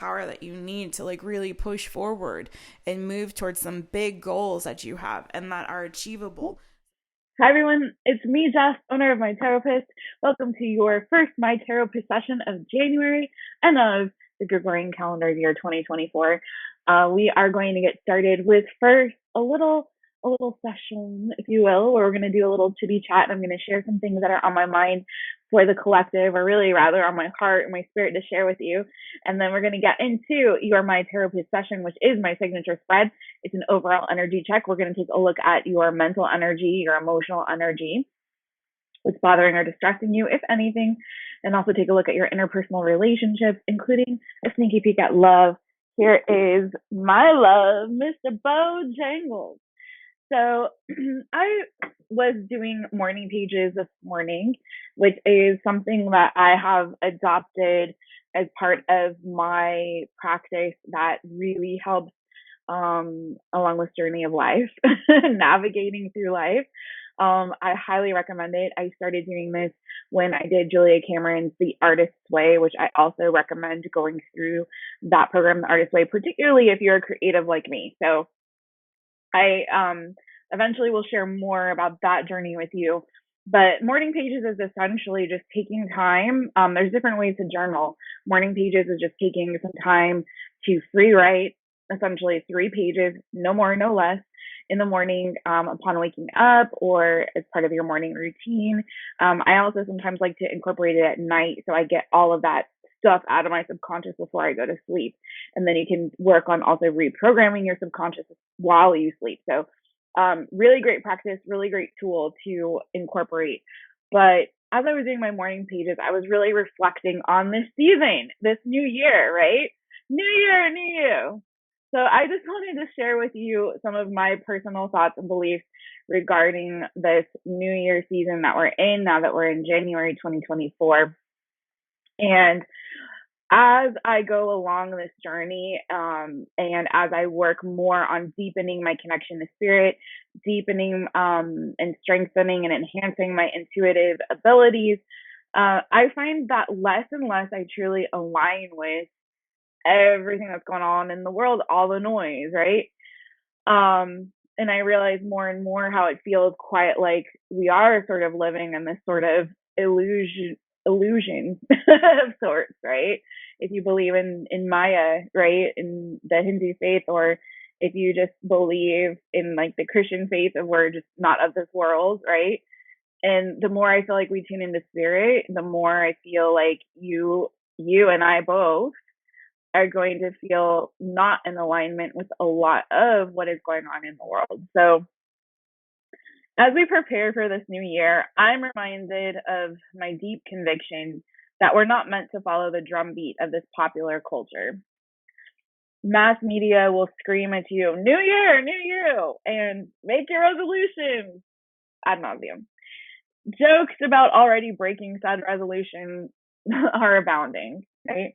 power that you need to like really push forward and move towards some big goals that you have and that are achievable. Hi everyone, it's me, Jess, owner of My Taropist. Welcome to your first My Taropist session of January and of the Gregorian calendar year 2024. We are going to get started with first a little session, if you will, where we're going to do a little chitty chat, and I'm going to share some things that are on my mind for the collective, or really rather on my heart and my spirit to share with you. And then we're going to get into your My Taropist session, which is my signature spread. It's an overall energy check. We're going to take a look at your mental energy, your emotional energy, what's bothering or distracting you, if anything, and also take a look at your interpersonal relationships, including a sneaky peek at love. Here is my love, Mr. Bojangles. So I was doing morning pages this morning, which is something that I have adopted as part of my practice that really helps along this journey of life, navigating through life. I highly recommend it. I started doing this when I did Julia Cameron's The Artist's Way, which I also recommend going through that program, The Artist's Way, particularly if you're a creative like me. So I eventually will share more about that journey with you. But morning pages is essentially just taking time. There's different ways to journal. Morning pages is just taking some time to free write, essentially 3 pages, no more, no less, in the morning upon waking up or as part of your morning routine. I also sometimes like to incorporate it at night so I get all of that stuff out of my subconscious before I go to sleep. And then you can work on also reprogramming your subconscious while you sleep. So really great practice, really great tool to incorporate. But as I was doing my morning pages, I was really reflecting on this season, this new year, right? New year, new you. So I just wanted to share with you some of my personal thoughts and beliefs regarding this new year season that we're in now that we're in January 2024. And as I go along this journey, and as I work more on deepening my connection to spirit, deepening and strengthening and enhancing my intuitive abilities, I find that less and less I truly align with everything that's going on in the world, all the noise, right? And I realize more and more how it feels quite like we are sort of living in this sort of illusion of sorts, right? If you believe in Maya, right, in the Hindu faith, or if you just believe in like the Christian faith of we're just not of this world, right? And the more I feel like we tune into spirit, the more I feel like you and I both are going to feel not in alignment with a lot of what is going on in the world. So as we prepare for this new year, I'm reminded of my deep conviction that we're not meant to follow the drumbeat of this popular culture. Mass media will scream at you, new year, new you, and make your resolutions ad nauseum. Jokes about already breaking said resolutions are abounding, right?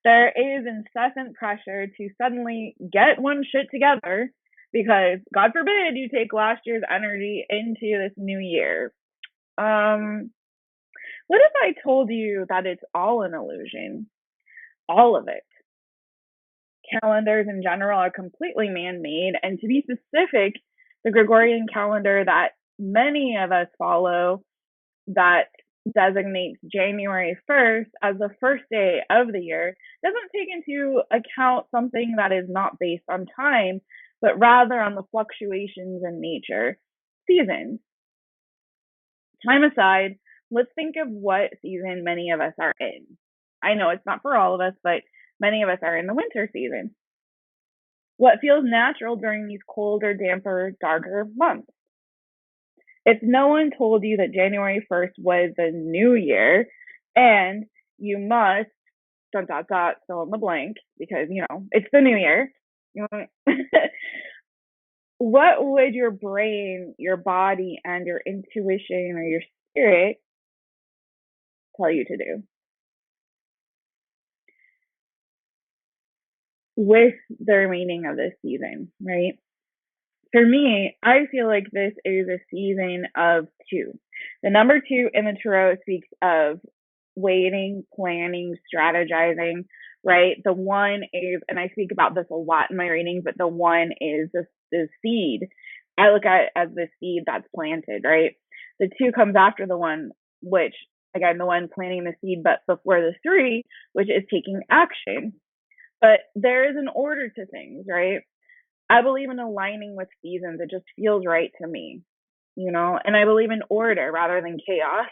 There is incessant pressure to suddenly get one shit together because, God forbid, you take last year's energy into this new year. What if I told you that it's all an illusion? All of it. Calendars in general are completely man made, and to be specific, the Gregorian calendar that many of us follow that designates January 1st as the first day of the year doesn't take into account something that is not based on time, but rather on the fluctuations in nature, seasons. Time aside, let's think of what season many of us are in. I know it's not for all of us, but many of us are in the winter season. What feels natural during these colder, damper, darker months? If no one told you that January 1st was the new year and you must dot dot dot fill in the blank because it's the new year, what would your brain, your body, and your intuition or your spirit tell you to do with the remaining of this season, right? For me, I feel like this is a season of two. The number two in the tarot speaks of waiting, planning, strategizing, right? The one is, and I speak about this a lot in my readings, but the one is the seed. I look at it as the seed that's planted, right? The two comes after the one, which, again, the one planting the seed, but before the three, which is taking action. But there is an order to things, right? I believe in aligning with seasons. It just feels right to me, and I believe in order rather than chaos.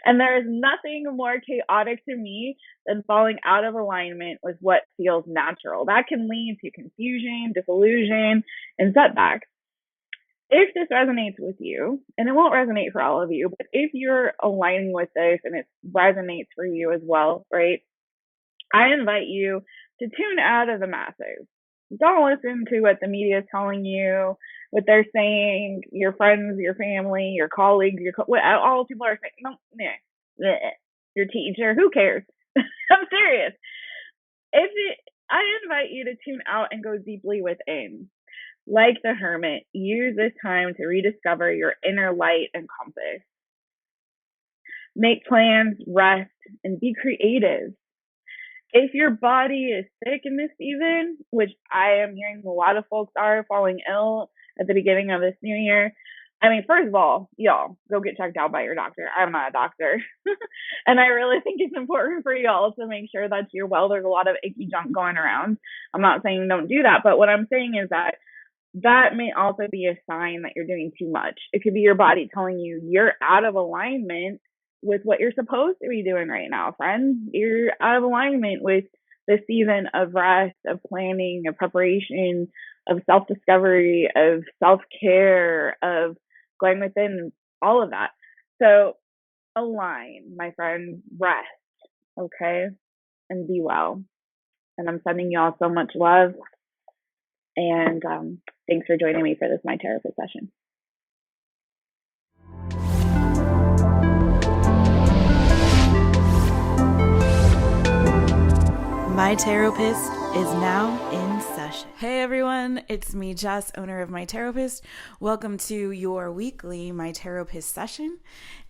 And there is nothing more chaotic to me than falling out of alignment with what feels natural. That can lead to confusion, disillusion, and setbacks. If this resonates with you, and it won't resonate for all of you, but if you're aligning with this and it resonates for you as well, right? I invite you to tune out of the masses. Don't listen to what the media is telling you, what they're saying, your friends, your family, your colleagues, what all people are saying. No, your teacher, who cares? I'm serious. I invite you to tune out and go deeply within. Like the hermit, use this time to rediscover your inner light and compass. Make plans, rest, and be creative. If your body is sick in this season, which I am hearing a lot of folks are falling ill at the beginning of this new year, I mean, first of all, y'all, go get checked out by your doctor. I'm not a doctor. And I really think it's important for y'all to make sure that you're well. There's a lot of icky junk going around. I'm not saying don't do that, but what I'm saying is that may also be a sign that you're doing too much. It could be your body telling you you're out of alignment with what you're supposed to be doing right now, friends. You're out of alignment with the season of rest, of planning, of preparation, of self-discovery, of self-care, of going within, all of that. So align, my friends, rest, okay? And be well. And I'm sending y'all so much love. And thanks for joining me for this My Therapist session. My Taropist is now in session. Hey everyone, it's me, Jess, owner of My Taropist. Welcome to your weekly My Taropist session.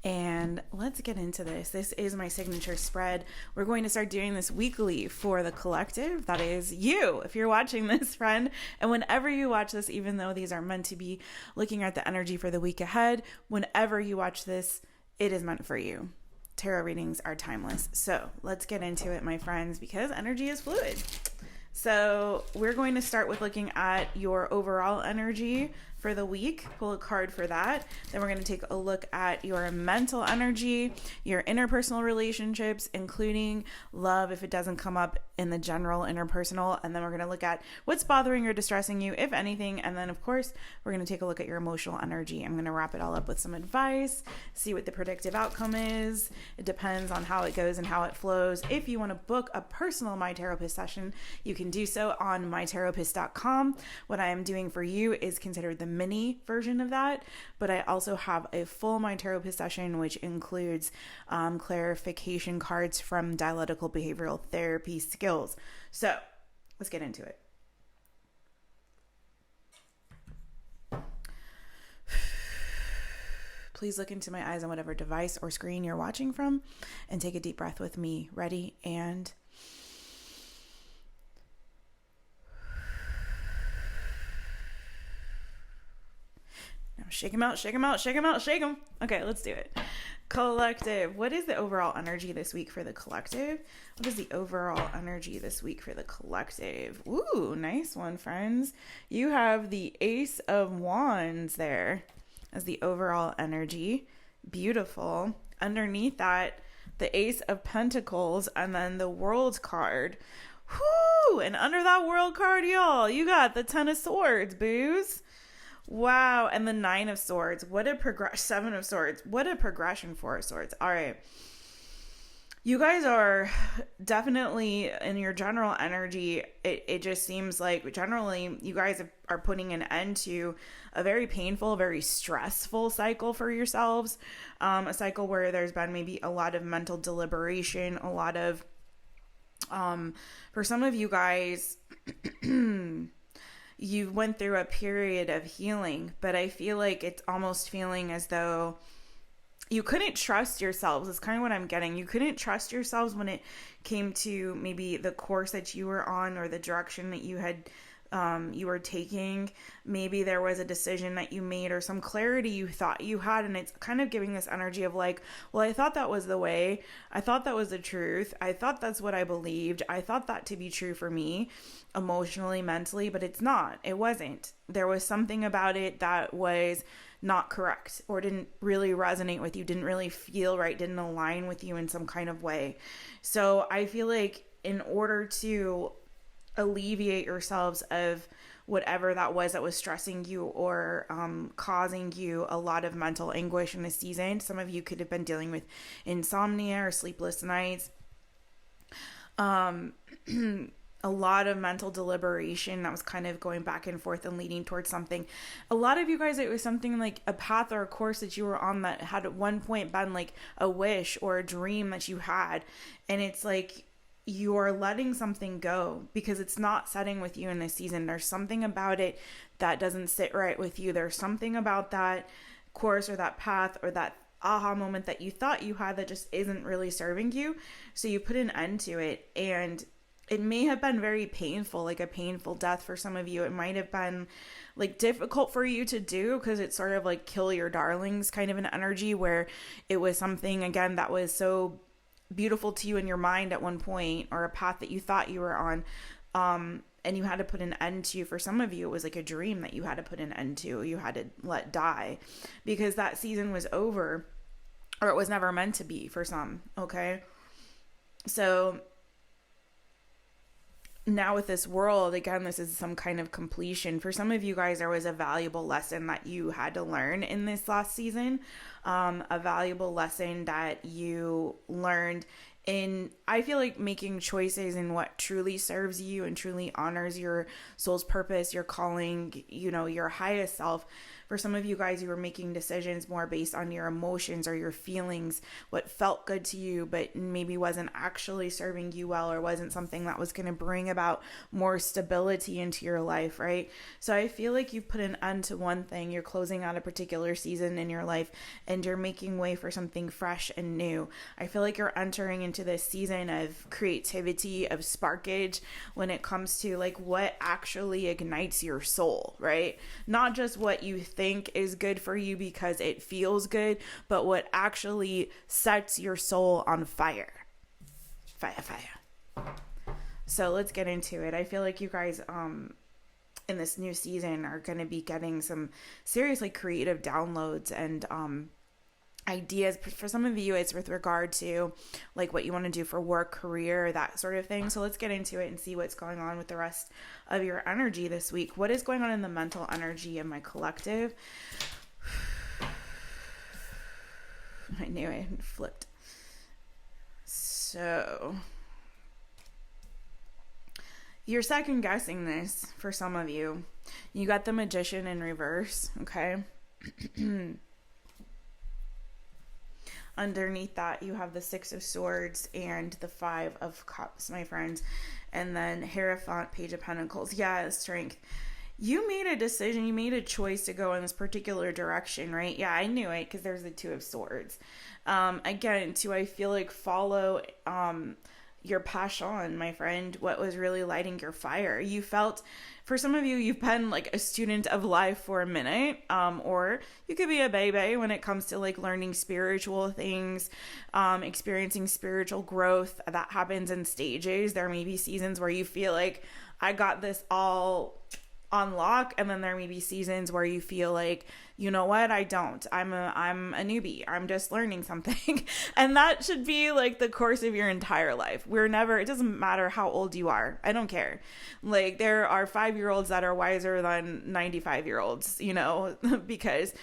And let's get into this. This is my signature spread. We're going to start doing this weekly for the collective. That is you, if you're watching this, friend. And whenever you watch this, even though these are meant to be looking at the energy for the week ahead, whenever you watch this, it is meant for you. Tarot readings are timeless. So let's get into it, my friends, because energy is fluid. So we're going to start with looking at your overall energy for the week. Pull a card for that. Then we're going to take a look at your mental energy, your interpersonal relationships, including love if it doesn't come up in the general interpersonal. And then we're going to look at what's bothering or distressing you, if anything. And then, of course, we're going to take a look at your emotional energy. I'm going to wrap it all up with some advice, see what the predictive outcome is. It depends on how it goes and how it flows. If you want to book a personal My Taropist session, you can do so on mytaropist.com. What I am doing for you is considered the mini version of that, but I also have a full My Taropist session, which includes clarification cards from dialectical behavioral therapy skills. So let's get into it. Please look into my eyes on whatever device or screen you're watching from and take a deep breath with me. Ready? And now shake them out, shake them out, shake them out, shake them. Okay, let's do it. Collective. What is the overall energy this week for the collective? What is the overall energy this week for the collective? Ooh, nice one, friends. You have the Ace of Wands there as the overall energy. Beautiful. Underneath that, the Ace of Pentacles and then the World card. Whoo! And under that World card, y'all, you got the Ten of Swords, booze. Wow. And the Nine of Swords. What a Seven of Swords. What a progression for Swords. All right. You guys are definitely in your general energy. It just seems like generally you guys are putting an end to a very painful, very stressful cycle for yourselves. A cycle where there's been maybe a lot of mental deliberation, a lot of, for some of you guys, you went through a period of healing, but I feel like it's almost feeling as though you couldn't trust yourselves. Is kind of what I'm getting. You couldn't trust yourselves when it came to maybe the course that you were on or the direction that you were taking. Maybe there was a decision that you made or some clarity you thought you had, and it's kind of giving this energy of like, well, I thought that was the way. I thought that was the truth. I thought that's what I believed. I thought that to be true for me emotionally, mentally, but it's not. It wasn't. There was something about it that was not correct or didn't really resonate with you, didn't really feel right, didn't align with you in some kind of way. So I feel like in order to alleviate yourselves of whatever that was stressing you or causing you a lot of mental anguish in this season. Some of you could have been dealing with insomnia or sleepless nights. A lot of mental deliberation that was kind of going back and forth and leading towards something. A lot of you guys, it was something like a path or a course that you were on that had at one point been like a wish or a dream that you had. And it's like, you're letting something go because it's not setting with you in this season. There's something about it that doesn't sit right with you. There's something about that course or that path or that aha moment that you thought you had that just isn't really serving you. So you put an end to it, and it may have been very painful, like a painful death for some of you. It might have been like difficult for you to do because it's sort of like kill your darlings kind of an energy where it was something, again, that was so beautiful to you in your mind at one point, or a path that you thought you were on, and you had to put an end to. For some of you, it was like a dream that you had to put an end to, you had to let die because that season was over, or it was never meant to be for some. Okay, so now with this world, again, this is some kind of completion. For some of you guys, there was a valuable lesson that you had to learn in this last season, a valuable lesson that you learned in, I feel like, making choices in what truly serves you and truly honors your soul's purpose, your calling, your highest self. For some of you guys, you were making decisions more based on your emotions or your feelings, what felt good to you, but maybe wasn't actually serving you well, or wasn't something that was going to bring about more stability into your life, right? So I feel like you've put an end to one thing. You're closing out a particular season in your life, and you're making way for something fresh and new. I feel like you're entering into this season of creativity, of sparkage, when it comes to like what actually ignites your soul, right? Not just what you think is good for you because it feels good, but what actually sets your soul on fire. Fire. So let's get into it. I feel like you guys in this new season are going to be getting some seriously creative downloads and ideas. For some of you, it's with regard to like what you want to do for work, career, that sort of thing. So let's get into it and see what's going on with the rest of your energy this week. What is going on in the mental energy of my collective? I knew I had flipped. So you're second guessing this for some of you. You got the Magician in reverse, okay? Underneath that, you have the Six of Swords and the Five of Cups, my friends. And then Hierophant, Page of Pentacles. Yeah, Strength. You made a decision. You made a choice to go in this particular direction, right? Yeah, I knew it because there's the Two of Swords. Again, I feel like follow your passion, my friend, what was really lighting your fire. You felt, for some of you, you've been like a student of life for a minute, or you could be a baby when it comes to like learning spiritual things, experiencing spiritual growth. That happens in stages. There may be seasons where you feel like I got this all on lock, and then there may be seasons where you feel like, you know what, I don't. I'm a newbie. I'm just learning something. And that should be like the course of your entire life. It doesn't matter how old you are. I don't care. Like there are 5-year-olds that are wiser than 95-year-olds, because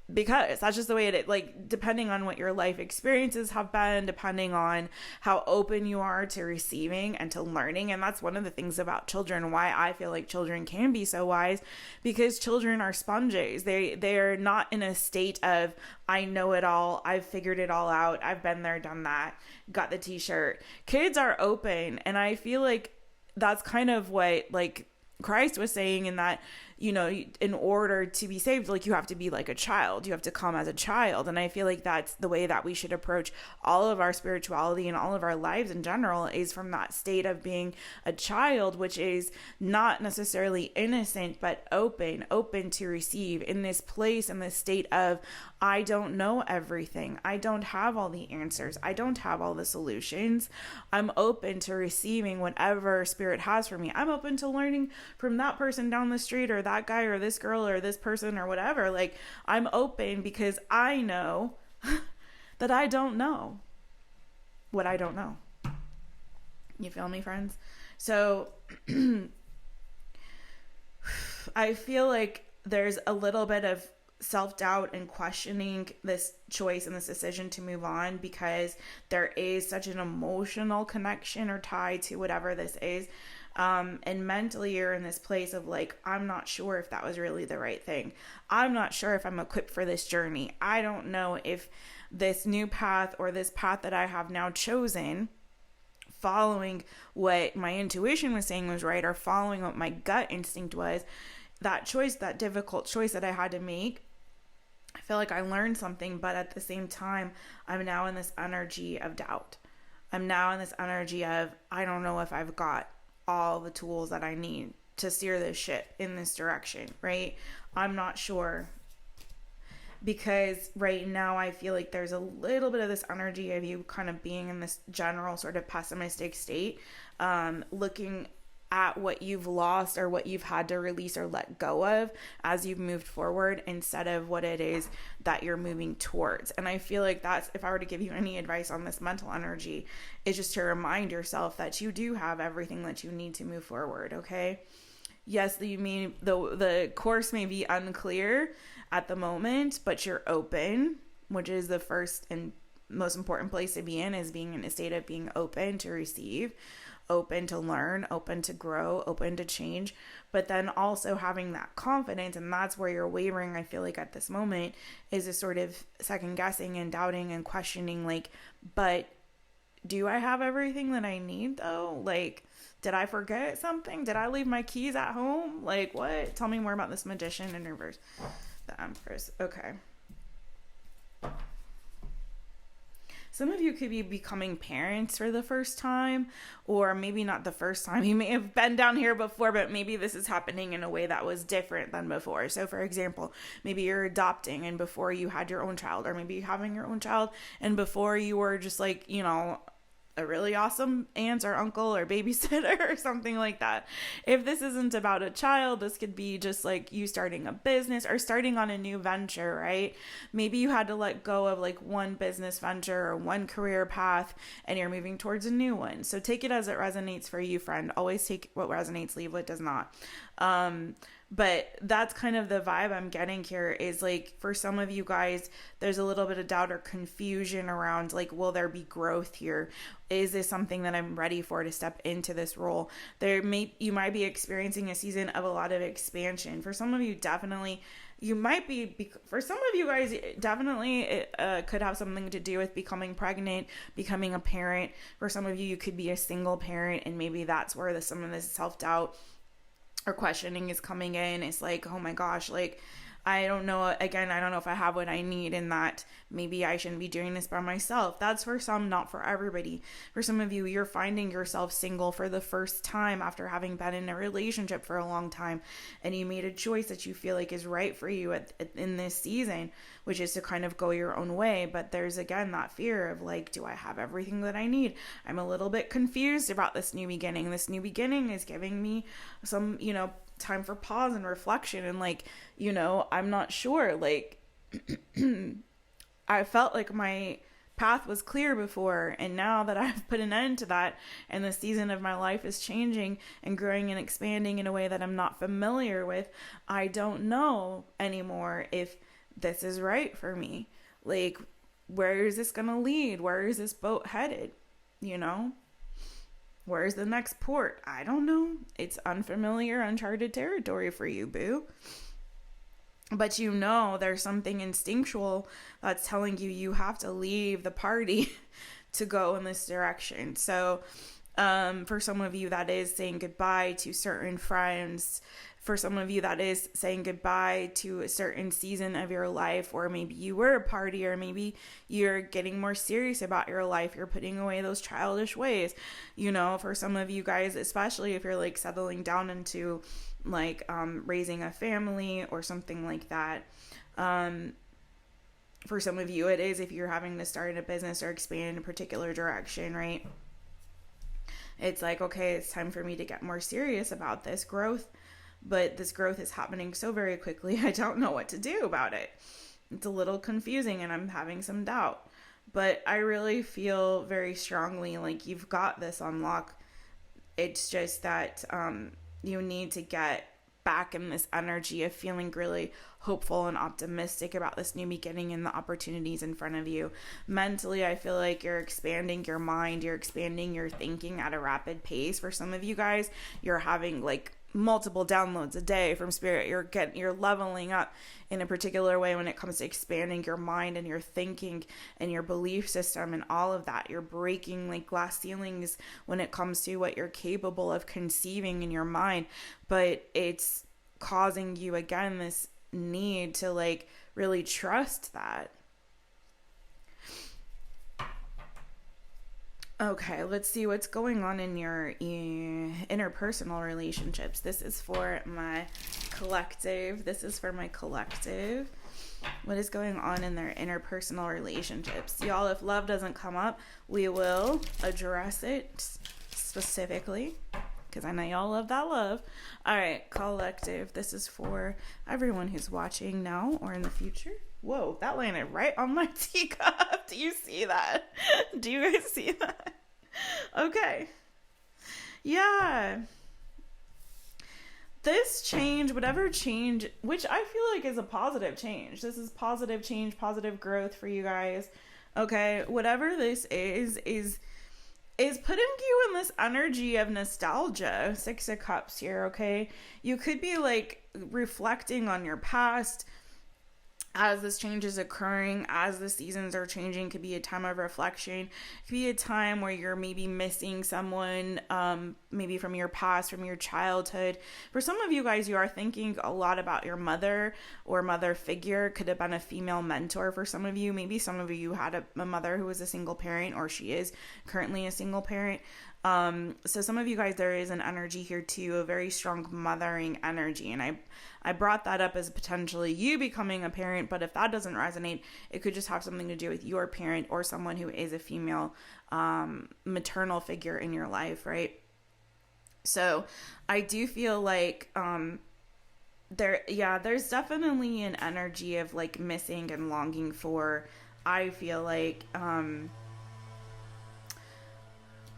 that's just the way it is. Like, depending on what your life experiences have been, depending on how open you are to receiving and to learning. And that's one of the things about children, why I feel like children can be so wise, because children are sponges. They're not in a state of, I know it all, I've figured it all out, I've been there, done that, got the t-shirt. Kids are open, and I feel like that's kind of what like Christ was saying, in that in order to be saved, like, you have to be like a child. You have to come as a child. And I feel like that's the way that we should approach all of our spirituality and all of our lives in general, is from that state of being a child, which is not necessarily innocent, but open to receive, in this place, in this state of, I don't know everything. I don't have all the answers. I don't have all the solutions. I'm open to receiving whatever spirit has for me. I'm open to learning from that person down the street, or that guy, or this girl, or this person, or whatever. Like, I'm open because I know that I don't know what I don't know. You feel me, friends? So I feel like there's a little bit of self-doubt and questioning this choice and this decision to move on, because there is such an emotional connection or tie to whatever this is. And mentally you're in this place of like, I'm not sure if that was really the right thing. I'm not sure if I'm equipped for this journey. I don't know if this new path, or this path that I have now chosen, following what my intuition was saying was right, or following what my gut instinct was, that choice, that difficult choice that I had to make, I feel like I learned something, but at the same time, I'm now in this energy of doubt. I'm now in this energy of, I don't know if I've got all the tools that I need to steer this ship in this direction, right? I'm not sure. Because right now I feel like there's a little bit of this energy of you kind of being in this general sort of pessimistic state, looking at what you've lost, or what you've had to release or let go of as you've moved forward, instead of what it is that you're moving towards. And I feel like that's, if I were to give you any advice on this mental energy, is just to remind yourself that you do have everything that you need to move forward, okay? Yes, the course may be unclear at the moment, but you're open, which is the first and most important place to be in, is being in a state of being open to receive, open to learn, open to grow, open to change, but then also having that confidence. And that's where you're wavering, I feel like, at this moment, is a sort of second guessing and doubting and questioning, like, but do I have everything that I need though? Like, did I forget something? Did I leave my keys at home? Like, what? Tell me more about this Magician in reverse. The Empress. Okay. Some of you could be becoming parents for the first time, or maybe not the first time. You may have been down here before, but maybe this is happening in a way that was different than before. So for example, maybe you're adopting and before you had your own child, or maybe you're having your own child and before you were just like, a really awesome aunt or uncle or babysitter or something like that. If this isn't about a child, this could be just like you starting a business or starting on a new venture, right? Maybe you had to let go of like one business venture or one career path and you're moving towards a new one. So take it as it resonates for you, friend. Always take what resonates, leave what does not. But that's kind of the vibe I'm getting here, is like, for some of you guys, there's a little bit of doubt or confusion around like, will there be growth here? Is this something that I'm ready for to step into this role? You might be experiencing a season of a lot of expansion. For some of you, definitely, for some of you guys, definitely it could have something to do with becoming pregnant, becoming a parent. For some of you, you could be a single parent, and maybe that's where some of this self-doubt or questioning is coming in. It's like, oh my gosh, like, I don't know, again, I don't know if I have what I need, and that maybe I shouldn't be doing this by myself. That's for some, not for everybody. For some of you, you're finding yourself single for the first time after having been in a relationship for a long time, and you made a choice that you feel like is right for you in this season, which is to kind of go your own way. But there's, again, that fear of like, do I have everything that I need? I'm a little bit confused about this new beginning. This new beginning is giving me some, time for pause and reflection, and like, I'm not sure, like, I felt like my path was clear before, and now that I've put an end to that and the season of my life is changing and growing and expanding in a way that I'm not familiar with, I don't know anymore if this is right for me. Like, where is this gonna lead? Where is this boat headed? Where's the next port? I don't know. It's unfamiliar, uncharted territory for you, boo. But there's something instinctual that's telling you have to leave the party to go in this direction. So For some of you, that is saying goodbye to certain friends. For some of you, that is saying goodbye to a certain season of your life, or maybe you were a partier, maybe you're getting more serious about your life. You're putting away those childish ways. For some of you guys, especially if you're like settling down into like raising a family or something like that. For some of you, it is if you're having to start a business or expand in a particular direction, right? It's like, okay, it's time for me to get more serious about this growth. But this growth is happening so very quickly, I don't know what to do about it. It's a little confusing and I'm having some doubt. But I really feel very strongly like you've got this on lock. It's just that you need to get back in this energy of feeling really hopeful and optimistic about this new beginning and the opportunities in front of you. Mentally, I feel like you're expanding your mind, you're expanding your thinking at a rapid pace. For some of you guys, you're having like multiple downloads a day from spirit. You're leveling up in a particular way when it comes to expanding your mind and your thinking and your belief system and all of that. You're breaking like glass ceilings when it comes to what you're capable of conceiving in your mind, but it's causing you again this need to like really trust that. Okay, let's see what's going on in your interpersonal relationships. This is for my collective. What is going on in their interpersonal relationships? Y'all, if love doesn't come up, we will address it specifically, because I know y'all love that love. All right, collective. This is for everyone who's watching now or in the future. Whoa, that landed right on my teacup. Do you see that? Do you guys see that? Okay. Yeah. This change, whatever change, which I feel like is a positive change. This is positive change, positive growth for you guys. Okay, whatever this is putting you in this energy of nostalgia. 6 of Cups here, okay? You could be like reflecting on your past as this change is occurring, as the seasons are changing. Could be a time of reflection. It could be a time where you're maybe missing someone, maybe from your past, from your childhood. For some of you guys, you are thinking a lot about your mother or mother figure. Could have been a female mentor for some of you. Maybe some of you had a mother who was a single parent, or she is currently a single parent. So some of you guys, there is an energy here too, a very strong mothering energy. And I brought that up as potentially you becoming a parent, but if that doesn't resonate, it could just have something to do with your parent or someone who is a female, maternal figure in your life, right? So I do feel like, there's definitely an energy of like missing and longing for, I feel like,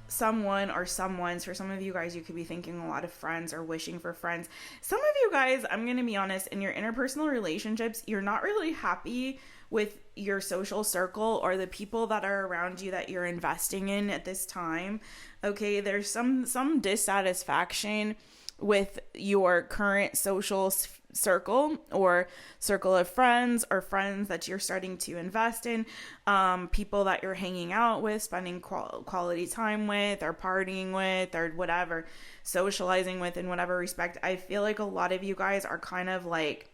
someone or someone's. For some of you guys, you could be thinking a lot of friends or wishing for friends. Some of you guys, I'm going to be honest, in your interpersonal relationships, you're not really happy with your social circle or the people that are around you that you're investing in at this time. Okay, there's some dissatisfaction with your current social circle or circle of friends or friends that you're starting to invest in, people that you're hanging out with, spending quality time with, or partying with, or whatever, socializing with in whatever respect. I feel like a lot of you guys are kind of like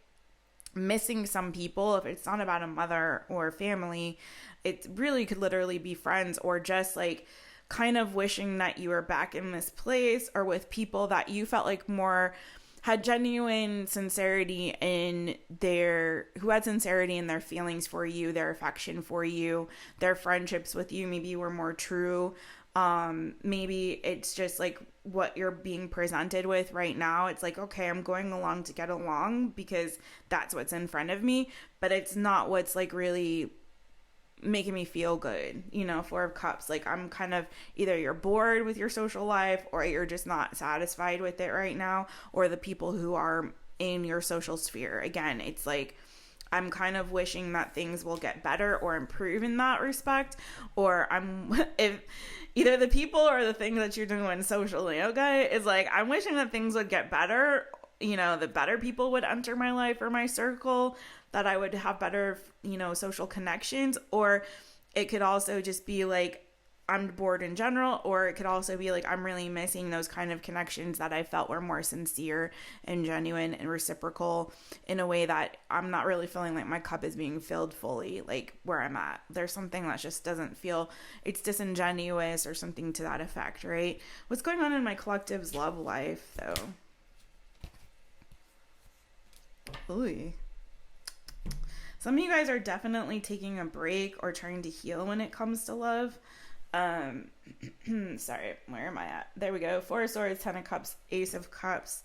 missing some people. If it's not about a mother or family, it really could literally be friends, or just like kind of wishing that you were back in this place or with people that you felt like more had genuine sincerity in who had sincerity in their feelings for you, their affection for you, their friendships with you. Maybe you were more true. Maybe it's just like what you're being presented with right now. It's like, okay, I'm going along to get along because that's what's in front of me, but it's not what's like really making me feel good. 4 of Cups, like I'm kind of, either you're bored with your social life or you're just not satisfied with it right now, or the people who are in your social sphere. Again, it's like I'm kind of wishing that things will get better or improve in that respect, or if either the people or the thing that you're doing socially, okay, is like I'm wishing that things would get better, that better people would enter my life or my circle, that I would have better, social connections. Or it could also just be like I'm bored in general, or it could also be like I'm really missing those kind of connections that I felt were more sincere and genuine and reciprocal in a way that I'm not really feeling like my cup is being filled fully, like where I'm at. There's something that just doesn't feel, it's disingenuous or something to that effect, right? What's going on in my collective's love life, though? Ooh. Some of you guys are definitely taking a break or trying to heal when it comes to love. Sorry, where am I at? There we go. 4 of Swords, 10 of Cups, Ace of Cups,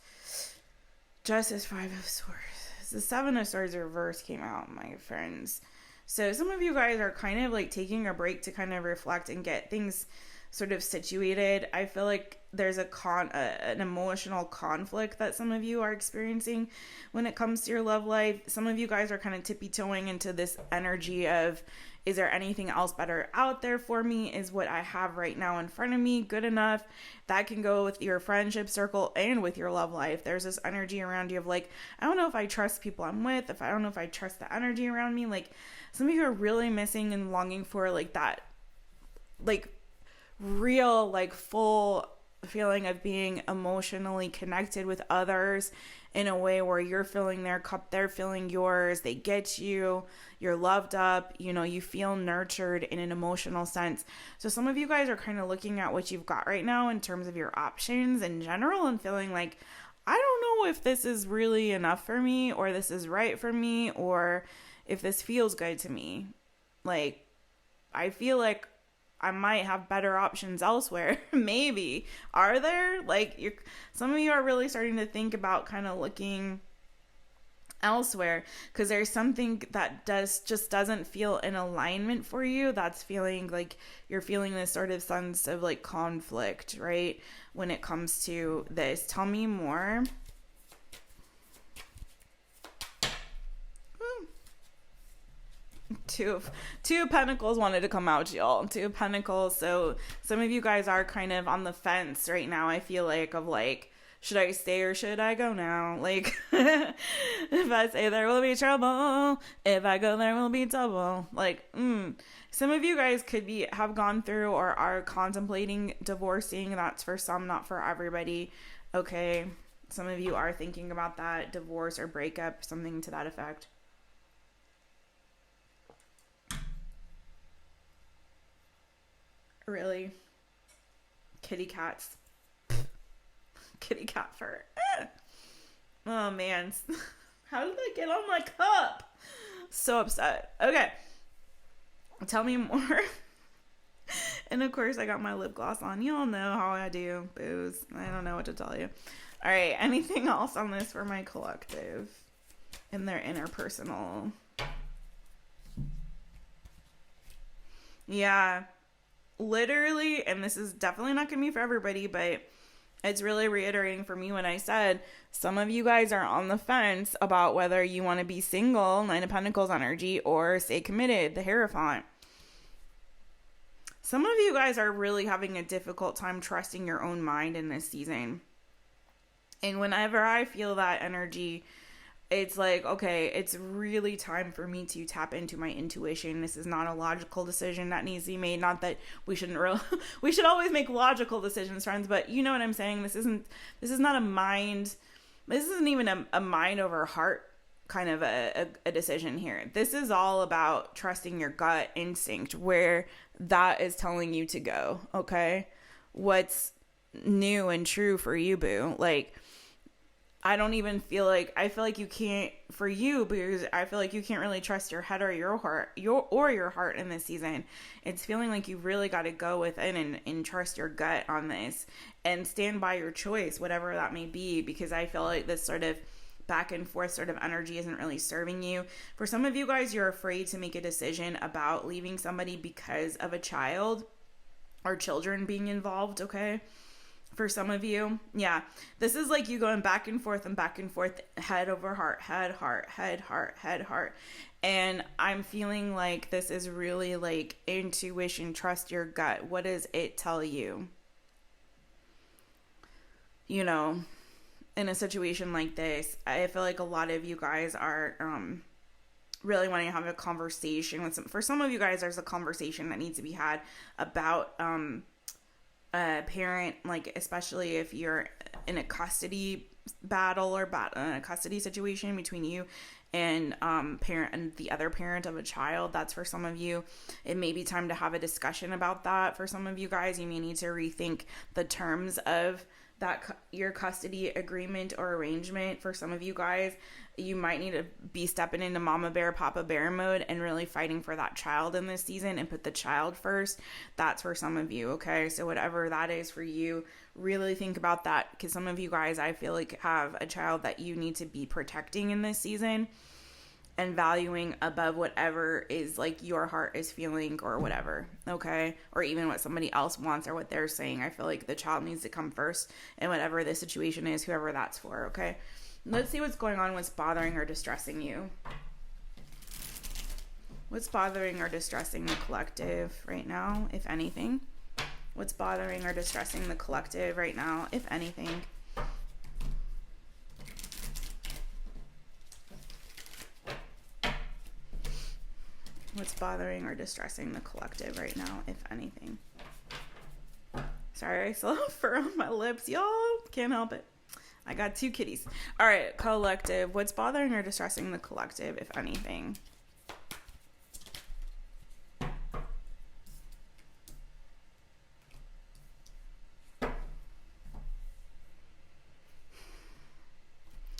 Justice, 5 of Swords. The 7 of Swords reverse came out, my friends. So some of you guys are kind of like taking a break to kind of reflect and get things sort of situated. I feel like there's an emotional conflict that some of you are experiencing when it comes to your love life. Some of you guys are kind of tippy-toeing into this energy of, is there anything else better out there for me? Is what I have right now in front of me good enough? That can go with your friendship circle and with your love life. There's this energy around you of like, I don't know if I trust people I'm with, if I don't know if I trust the energy around me. Like some of you are really missing and longing for like that, like real, like full feeling of being emotionally connected with others in a way where you're filling their cup, they're filling yours, they get you, you're loved up, you know, you feel nurtured in an emotional sense. So some of you guys are kind of looking at what you've got right now in terms of your options in general and feeling like, I don't know if this is really enough for me, or this is right for me, or if this feels good to me. Like, I feel like I might have better options elsewhere. Maybe. Are there? Like, some of you are really starting to think about kind of looking elsewhere because there's something that just doesn't feel in alignment for you. That's feeling like you're feeling this sort of sense of like conflict, right? When it comes to this. Tell me more. Two of Pentacles wanted to come out, y'all. 2 of Pentacles. So some of you guys are kind of on the fence right now, I feel like, of like, should I stay or should I go now? Like, if I say there will be trouble, if I go there will be trouble. Like, some of you guys could have gone through or are contemplating divorcing. That's for some, not for everybody. Okay. Some of you are thinking about that, divorce or breakup, something to that effect. Really? Kitty cats. Kitty cat fur. Oh, man. How did that get on my cup? So upset. Okay. Tell me more. And, of course, I got my lip gloss on. You all know how I do. Booze. I don't know what to tell you. All right. Anything else on this for my collective and their interpersonal? Yeah. Literally, and this is definitely not going to be for everybody, but it's really reiterating for me when I said some of you guys are on the fence about whether you want to be single, 9 of Pentacles energy, or stay committed, the Hierophant. Some of you guys are really having a difficult time trusting your own mind in this season. And whenever I feel that energy, it's like, okay, it's really time for me to tap into my intuition. This is not a logical decision that needs to be made. Not that we shouldn't we should always make logical decisions, friends, but you know what I'm saying? This is not a mind, this isn't even a mind over heart kind of a decision here. This is all about trusting your gut instinct, where that is telling you to go, okay? What's new and true for you, boo. Like, I feel like you can't, for you, because I feel like you can't really trust your head or your heart, your heart in this season. It's feeling like you really got to go within and trust your gut on this and stand by your choice, whatever that may be, because I feel like this sort of back and forth sort of energy isn't really serving you. For some of you guys, you're afraid to make a decision about leaving somebody because of a child or children being involved, okay? For some of you, yeah, this is like you going back and forth, head over heart, head, heart, head, heart, head, heart. And I'm feeling like this is really like intuition, trust your gut. What does it tell you? You know, in a situation like this, I feel like a lot of you guys are really wanting to have a conversation with for some of you guys, there's a conversation that needs to be had about a parent, like especially if you're in a custody battle or a custody situation between you and parent and the other parent of a child. That's for some of you. It may be time to have a discussion about that. For some of you guys, you may need to rethink the terms of that your custody agreement or arrangement. For some of you guys, you might need to be stepping into mama bear, papa bear mode and really fighting for that child in this season and put the child first. That's for some of you, okay? So whatever that is for you, really think about that, because some of you guys, I feel like, have a child that you need to be protecting in this season and valuing above whatever is like your heart is feeling or whatever, okay? Or even what somebody else wants or what they're saying. I feel like the child needs to come first in whatever the situation is, whoever that's for, okay? Let's see what's going on, what's bothering or distressing you. What's bothering or distressing the collective right now, if anything? What's bothering or distressing the collective right now, if anything? What's bothering or distressing the collective right now, if anything? Sorry, I still have fur on my lips, y'all. Can't help it. I got two kitties. All right, collective. What's bothering or distressing the collective, if anything?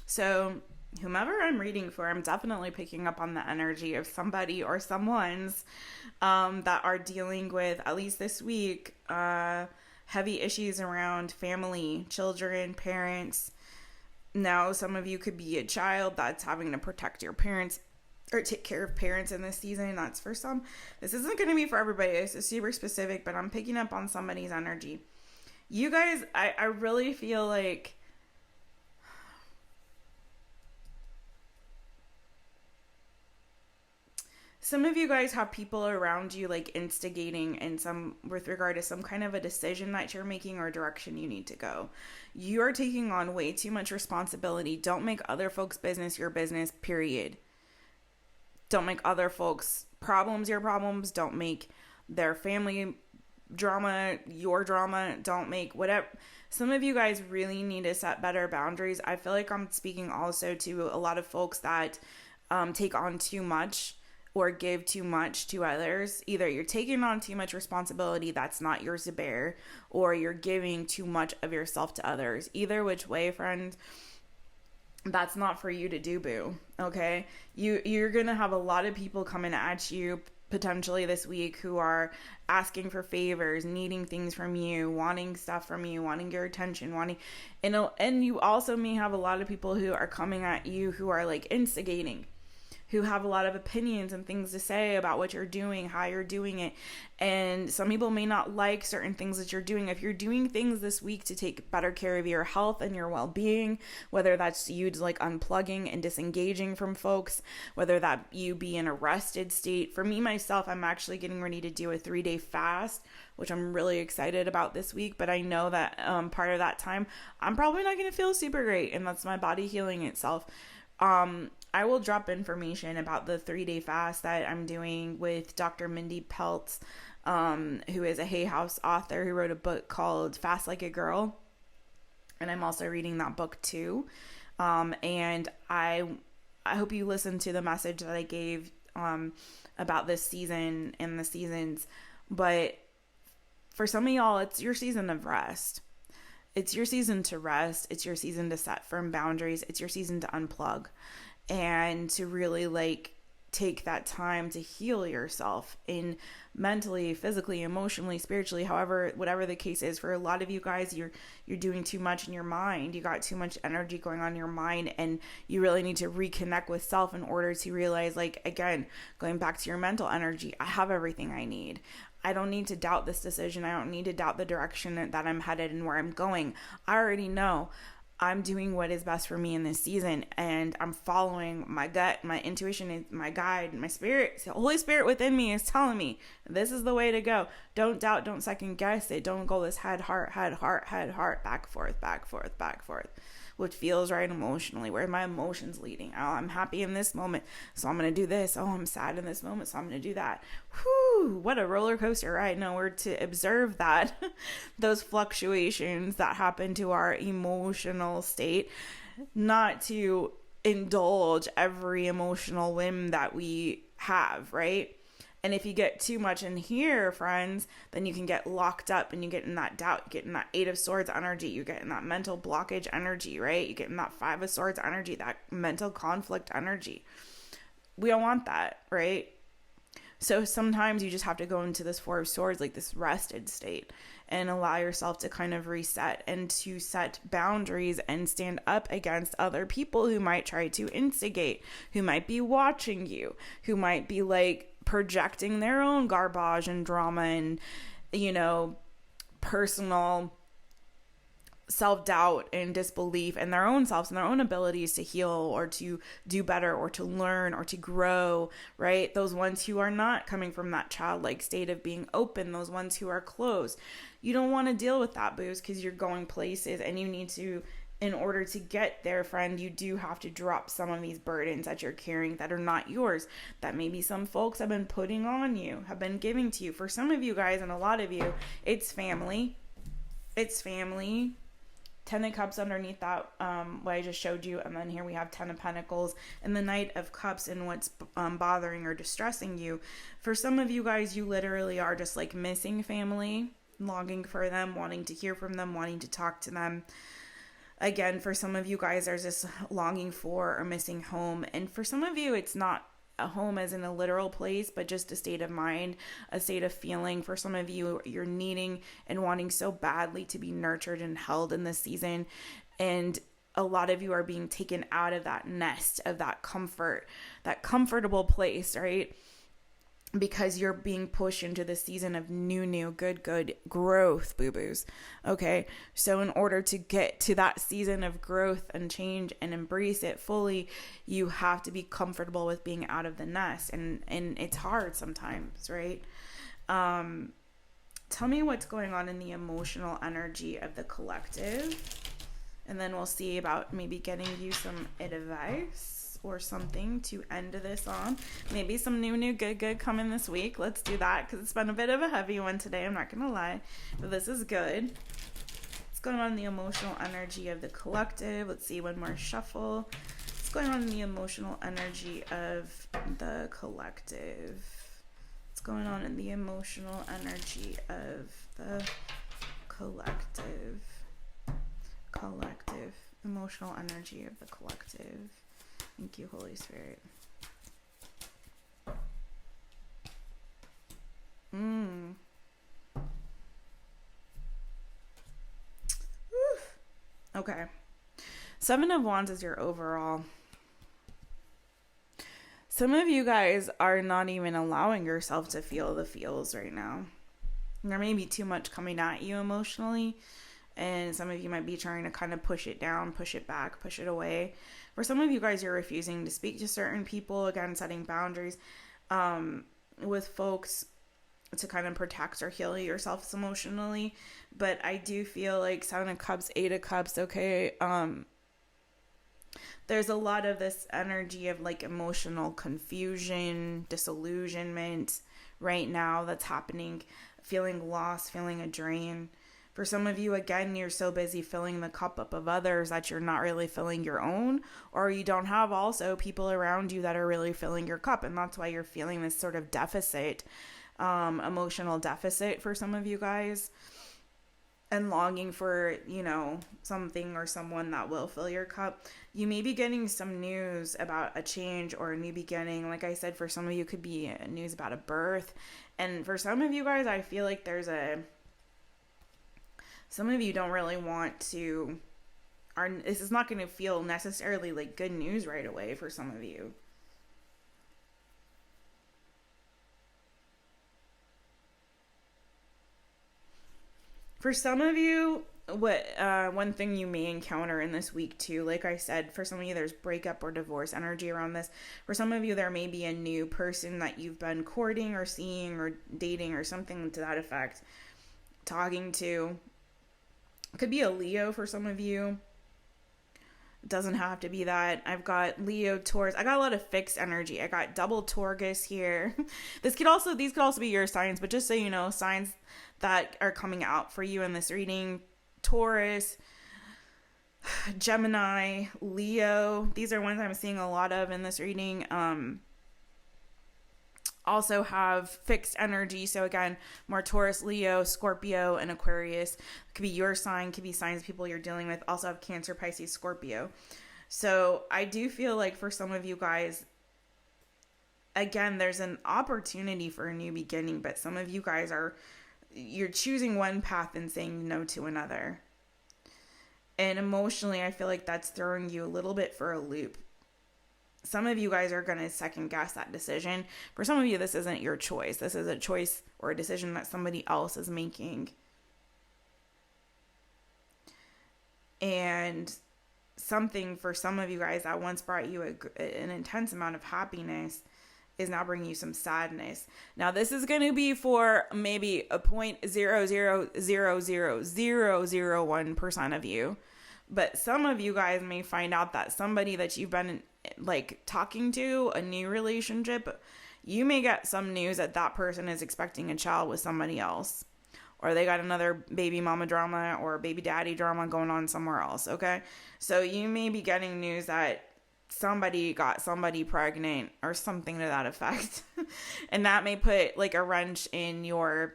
So whomever I'm reading for, I'm definitely picking up on the energy of somebody or someone's that are dealing with, at least this week, heavy issues around family, children, parents. Now, some of you could be a child that's having to protect your parents or take care of parents in this season. That's for some. This isn't going to be for everybody. This is super specific, but I'm picking up on somebody's energy. You guys, I really feel like some of you guys have people around you like instigating in some with regard to some kind of a decision that you're making or direction you need to go. You are taking on way too much responsibility. Don't make other folks' business your business, period. Don't make other folks' problems your problems. Don't make their family drama your drama. Don't make whatever. Some of you guys really need to set better boundaries. I feel like I'm speaking also to a lot of folks that take on too much or give too much to others. Either you're taking on too much responsibility that's not yours to bear, or you're giving too much of yourself to others. Either which way, friends, that's not for you to do, boo. Okay? You're gonna have a lot of people coming at you potentially this week who are asking for favors, needing things from you, wanting stuff from you, wanting your attention, and you also may have a lot of people who are coming at you who are like instigating, who have a lot of opinions and things to say about what you're doing, how you're doing it. And some people may not like certain things that you're doing. If you're doing things this week to take better care of your health and your well-being, whether that's you like unplugging and disengaging from folks, whether that you be in a rested state. For me, myself, I'm actually getting ready to do a 3-day fast, which I'm really excited about this week. But I know that part of that time, I'm probably not going to feel super great. And that's my body healing itself. I will drop information about the 3-day fast that I'm doing with Dr. Mindy Peltz, who is a Hay House author who wrote a book called Fast Like a Girl. And I'm also reading that book too. And I hope you listen to the message that I gave about this season and the seasons. But for some of y'all, it's your season of rest. It's your season to rest. It's your season to set firm boundaries. It's your season to unplug and to really like take that time to heal yourself in mentally, physically, emotionally, spiritually, however, whatever the case is. For a lot of you guys, you're doing too much in your mind. You got too much energy going on in your mind, and you really need to reconnect with self in order to realize, like, again, going back to your mental energy, I have everything I need. I don't need to doubt this decision. I don't need to doubt the direction that I'm headed and where I'm going. I already know. I'm doing what is best for me in this season, and I'm following my gut, my intuition, my guide, my spirit. The Holy Spirit within me is telling me this is the way to go. Don't doubt, don't second guess it. Don't go this head, heart, back, forth, which feels right emotionally. Where are my emotions leading? Oh, I'm happy in this moment, so I'm going to do this. Oh, I'm sad in this moment, so I'm going to do that. Whew, what a roller coaster ride. No, we're to observe that, those fluctuations that happen to our emotional state, not to indulge every emotional whim that we have, right? And if you get too much in here, friends, then you can get locked up and you get in that doubt, you get in that 8 of Swords energy, you get in that mental blockage energy, right? You get in that 5 of Swords energy, that mental conflict energy. We don't want that, right? So sometimes you just have to go into this 4 of Swords, like this rested state, and allow yourself to kind of reset and to set boundaries and stand up against other people who might try to instigate, who might be watching you, who might be like projecting their own garbage and drama and, you know, personal self-doubt and disbelief in their own selves and their own abilities to heal or to do better or to learn or to grow, right? Those ones who are not coming from that childlike state of being open, those ones who are closed. You don't want to deal with that, booze, because you're going places, and you need to, in order to get there, friend, you do have to drop some of these burdens that you're carrying that are not yours, that maybe some folks have been putting on you, have been giving to you. For some of you guys and a lot of you, it's family. It's family. 10 of Cups underneath that, what I just showed you, and then here we have 10 of Pentacles and the Knight of Cups and what's bothering or distressing you. For some of you guys, you literally are just like missing family, longing for them, wanting to hear from them, wanting to talk to them. Again, for some of you guys, there's this longing for or missing home, and for some of you, it's not a home as in a literal place, but just a state of mind, a state of feeling. For some of you, you're needing and wanting so badly to be nurtured and held in this season. And a lot of you are being taken out of that nest, of that comfort, that comfortable place, right? Because you're being pushed into the season of new, good growth, boo-boos. Okay. So in order to get to that season of growth and change and embrace it fully, you have to be comfortable with being out of the nest. And it's hard sometimes, right? Tell me what's going on in the emotional energy of the collective. And then we'll see about maybe getting you some advice or something to end this on. Maybe some new good coming this week. Let's do that, because it's been a bit of a heavy one today, I'm not gonna lie, but this is good. What's going on in the emotional energy of the collective? Let's see, one more shuffle. What's going on in the emotional energy of the collective? What's going on in the emotional energy of the collective? Emotional energy of the collective. Thank you, Holy Spirit. Okay. 7 of Wands is your overall. Some of you guys are not even allowing yourself to feel the feels right now. There may be too much coming at you emotionally, and some of you might be trying to kind of push it down, push it back, push it away. For some of you guys, you're refusing to speak to certain people, again, setting boundaries with folks to kind of protect or heal yourself emotionally. But I do feel like 7 of Cups, 8 of Cups, okay, there's a lot of this energy of like emotional confusion, disillusionment right now that's happening, feeling lost, feeling a drain. For some of you, again, you're so busy filling the cup up of others that you're not really filling your own, or you don't have also people around you that are really filling your cup. And that's why you're feeling this sort of deficit, emotional deficit for some of you guys, and longing for, you know, something or someone that will fill your cup. You may be getting some news about a change or a new beginning. Like I said, for some of you, could be news about a birth. And for some of you guys, I feel like some of you don't really want to, this is not going to feel necessarily like good news right away for some of you. For some of you, one thing you may encounter in this week too, like I said, for some of you there's breakup or divorce energy around this. For some of you there may be a new person that you've been courting or seeing or dating or something to that effect, talking to. It could be a Leo for some of you. It doesn't have to be that. I've got Leo, Taurus. I got a lot of fixed energy. I got double Taurus here. These could also be your signs, but just so you know, signs that are coming out for you in this reading: Taurus, Gemini, Leo. These are ones I'm seeing a lot of in this reading. Also have fixed energy. So again, more Taurus, Leo, Scorpio, and Aquarius. It could be your sign, could be signs of people you're dealing with. Also have Cancer, Pisces, Scorpio. So I do feel like for some of you guys, again, there's an opportunity for a new beginning, but some of you guys you're choosing one path and saying no to another. And emotionally, I feel like that's throwing you a little bit for a loop. Some of you guys are going to second guess that decision. For some of you, this isn't your choice. This is a choice or a decision that somebody else is making. And something for some of you guys that once brought you an intense amount of happiness is now bringing you some sadness. Now, this is going to be for maybe a 0.0000001% of you. But some of you guys may find out that somebody that you've been like talking to, a new relationship, you may get some news that that person is expecting a child with somebody else, or they got another baby mama drama or baby daddy drama going on somewhere else. Okay, so you may be getting news that somebody got somebody pregnant or something to that effect. And that may put like a wrench in your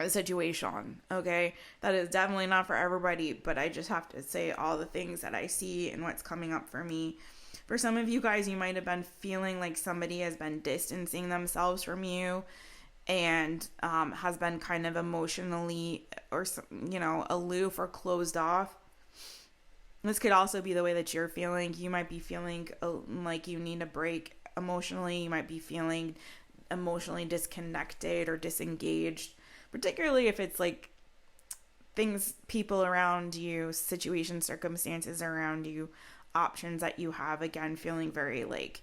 situation. Okay, that is definitely not for everybody, but I just have to say all the things that I see and what's coming up for me. For some of you guys, you might have been feeling like somebody has been distancing themselves from you and has been kind of emotionally or, aloof or closed off. This could also be the way that you're feeling. You might be feeling like you need a break emotionally. You might be feeling emotionally disconnected or disengaged, particularly if it's like things, people around you, situations, circumstances around you, options that you have, again, feeling very like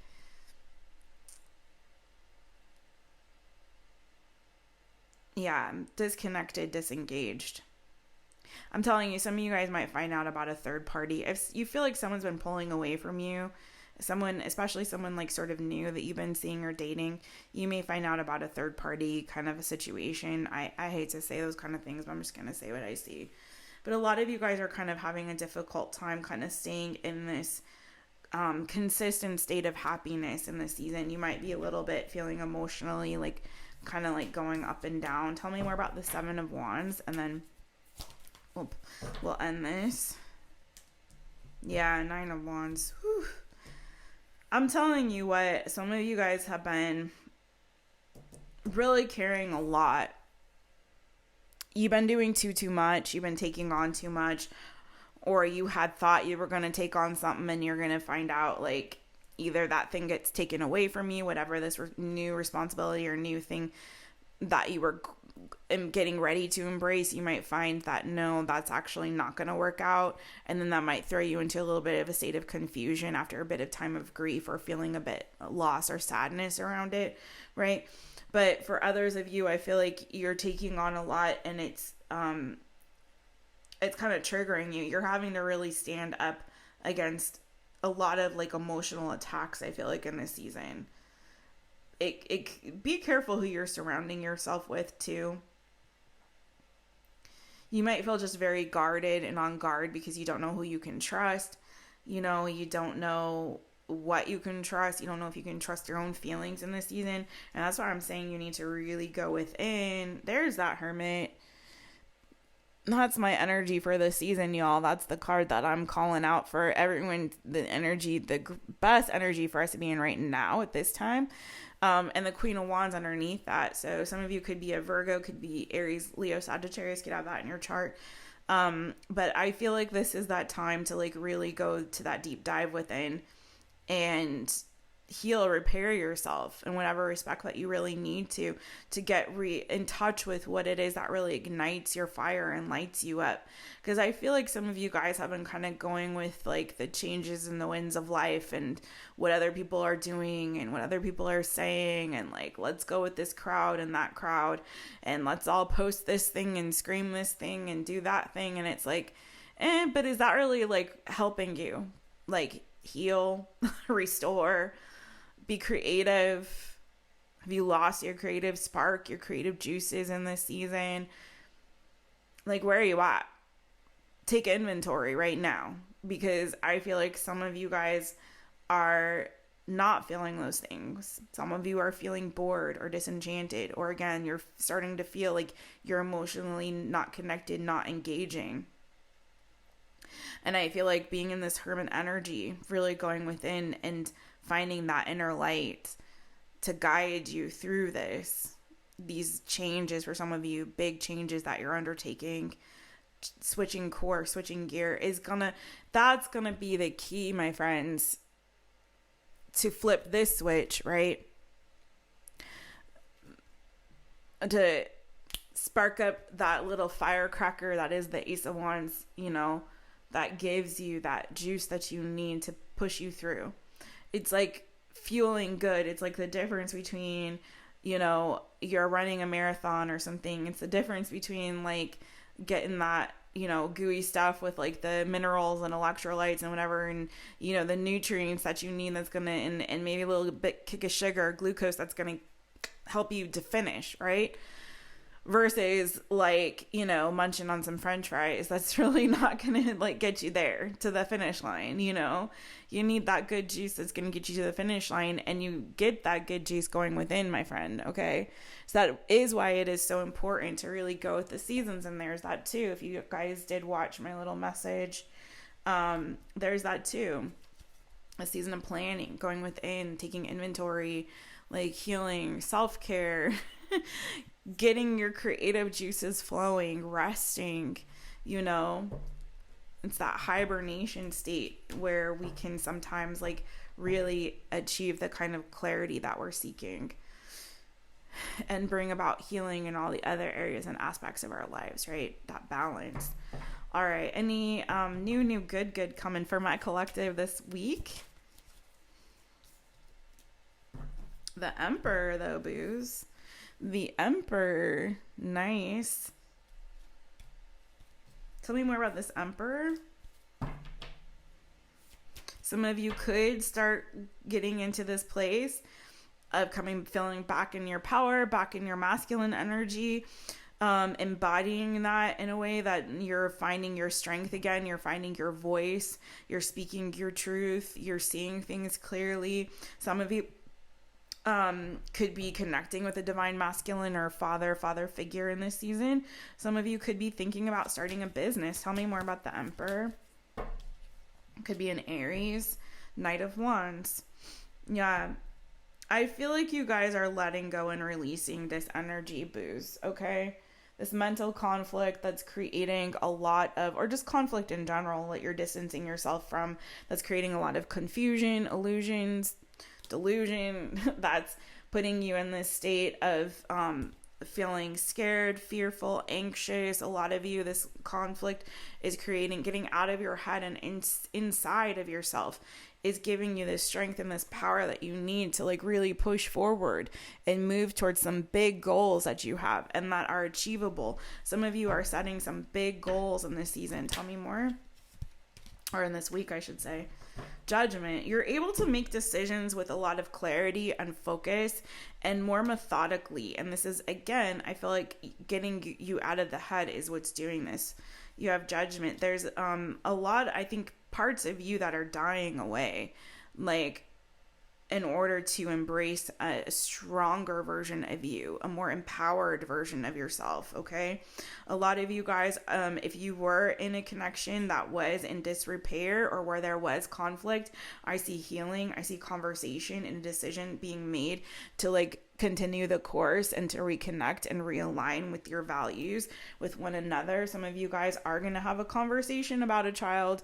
disconnected, disengaged. I'm telling you, some of you guys might find out about a third party. If you feel like someone's been pulling away from you, especially someone like sort of new that you've been seeing or dating, you may find out about a third party kind of a situation. I hate to say those kind of things, but I'm just going to say what I see. But a lot of you guys are kind of having a difficult time kind of staying in this consistent state of happiness in this season. You might be a little bit feeling emotionally like kind of like going up and down. Tell me more about the Seven of Wands, and then we'll end this. Yeah, Nine of Wands. Whew. I'm telling you what, some of you guys have been really carrying a lot. You've been doing too much. You've been taking on too much. Or you had thought you were going to take on something and you're going to find out like either that thing gets taken away from you, whatever this new responsibility or new thing that you were getting ready to embrace, you might find that no, that's actually not going to work out. And then that might throw you into a little bit of a state of confusion after a bit of time of grief or feeling a bit loss or sadness around it, right? But for others of you, I feel like you're taking on a lot and it's kind of triggering you. You're having to really stand up against a lot of like emotional attacks, I feel like, in this season. Be careful who you're surrounding yourself with too. You might feel just very guarded and on guard because you don't know who you can trust. You don't know what you can trust. You don't know if you can trust your own feelings in this season. And that's why I'm saying you need to really go within. There's that Hermit. That's my energy for this season, y'all. That's the card that I'm calling out for everyone. The best energy for us to be in right now at this time. And the Queen of Wands underneath that. So some of you could be a Virgo, could be Aries, Leo, Sagittarius, could have that in your chart. But I feel like this is that time to like really go to that deep dive within and heal, repair yourself in whatever respect that you really need to get in touch with what it is that really ignites your fire and lights you up. Because I feel like some of you guys have been kind of going with like the changes in the winds of life and what other people are doing and what other people are saying, and like, let's go with this crowd and that crowd, and let's all post this thing and scream this thing and do that thing. And it's like, but is that really like helping you like heal, restore, be creative? Have you lost your creative spark, your creative juices in this season? Like, where are you at? Take inventory right now, because I feel like some of you guys are not feeling those things. Some of you are feeling bored or disenchanted, or again, you're starting to feel like you're emotionally not connected, not engaging. And I feel like being in this hermit energy, really going within and finding that inner light to guide you through these changes for some of you, big changes that you're undertaking, switching course, switching gear, that's gonna be the key, my friends, to flip this switch, right? To spark up that little firecracker that is the Ace of Wands, that gives you that juice that you need to push you through. It's like feeling good. It's like the difference between, you're running a marathon or something. It's the difference between like getting that, gooey stuff with like the minerals and electrolytes and whatever, and, the nutrients that you need that's going to, and maybe a little bit kick of sugar, glucose that's going to help you to finish, right? Versus like, munching on some french fries. That's really not going to like get you there to the finish line. You need that good juice that's going to get you to the finish line, and you get that good juice going within, my friend. Okay. So that is why it is so important to really go with the seasons. And there's that too. If you guys did watch my little message, there's that too. A season of planning, going within, taking inventory, like healing, self-care, getting your creative juices flowing, resting, it's that hibernation state where we can sometimes like really achieve the kind of clarity that we're seeking and bring about healing in all the other areas and aspects of our lives, right? That balance. All right. Any new good coming for my collective this week? The Emperor, though, booze. The Emperor. Nice. Tell me more about this Emperor. Some of you could start getting into this place of feeling back in your power, back in your masculine energy, embodying that in a way that you're finding your strength again, you're finding your voice, you're speaking your truth, you're seeing things clearly. Some of you could be connecting with a divine masculine or father figure in this season. Some of you could be thinking about starting a business. Tell me more about the Emperor. Could be an Aries, Knight of Wands. Yeah. I feel like you guys are letting go and releasing this energy boost, okay? This mental conflict that's creating a lot of, or just conflict in general that you're distancing yourself from, that's creating a lot of confusion, illusions, delusion, that's putting you in this state of feeling scared, fearful, anxious. A lot of you, this conflict is getting out of your head and inside of yourself is giving you this strength and this power that you need to like really push forward and move towards some big goals that you have and that are achievable. Some of you are setting some big goals in this season. Tell me more. Or in this week, I should say. Judgment. You're able to make decisions with a lot of clarity and focus and more methodically. And this is, again, I feel like getting you out of the head is what's doing this. You have judgment. There's a lot, I think, parts of you that are dying away. Like, in order to embrace a stronger version of you, a more empowered version of yourself, okay? A lot of you guys, if you were in a connection that was in disrepair or where there was conflict, I see healing, I see conversation and a decision being made to like continue the course and to reconnect and realign with your values with one another. Some of you guys are going to have a conversation about a child,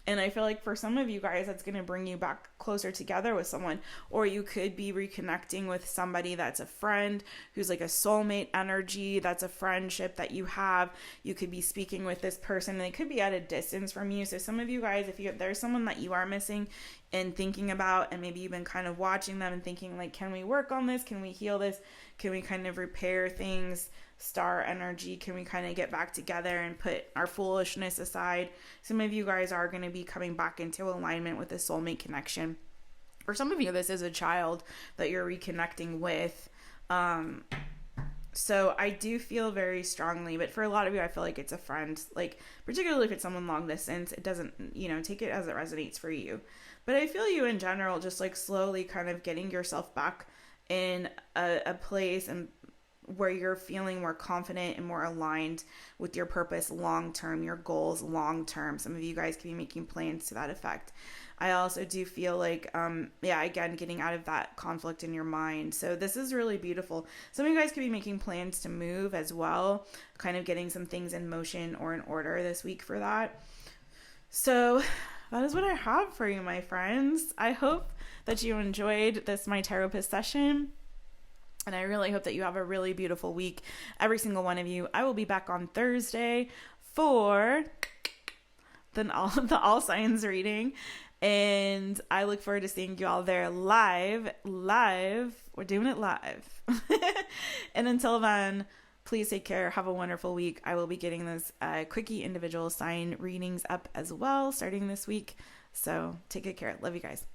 And I feel like for some of you guys, that's going to bring you back closer together with someone. Or you could be reconnecting with somebody that's a friend, who's like a soulmate energy. That's a friendship that you have. You could be speaking with this person, and they could be at a distance from you. So some of you guys, if there's someone that you are missing and thinking about, and maybe you've been kind of watching them and thinking like, can we work on this? Can we heal this? Can we kind of repair things? Star energy, can we kind of get back together and put our foolishness aside? Some of you guys are going to be coming back into alignment with a soulmate connection. For some of you, this is a child that you're reconnecting with. So I do feel very strongly, but for a lot of you, I feel like it's a friend, like particularly if it's someone long distance, it doesn't, take it as it resonates for you. But I feel you in general, just like slowly kind of getting yourself back in a place and where you're feeling more confident and more aligned with your purpose long term, your goals long term. Some of you guys can be making plans to that effect. I also do feel like, again, getting out of that conflict in your mind. So this is really beautiful. Some of you guys could be making plans to move as well, kind of getting some things in motion or in order this week for that. So that is what I have for you, my friends. I hope that you enjoyed this My Taropist session. And I really hope that you have a really beautiful week, every single one of you. I will be back on Thursday for the all signs reading. And I look forward to seeing you all there live. We're doing it live. And until then, please take care. Have a wonderful week. I will be getting those quickie individual sign readings up as well starting this week. So take good care. Love you guys.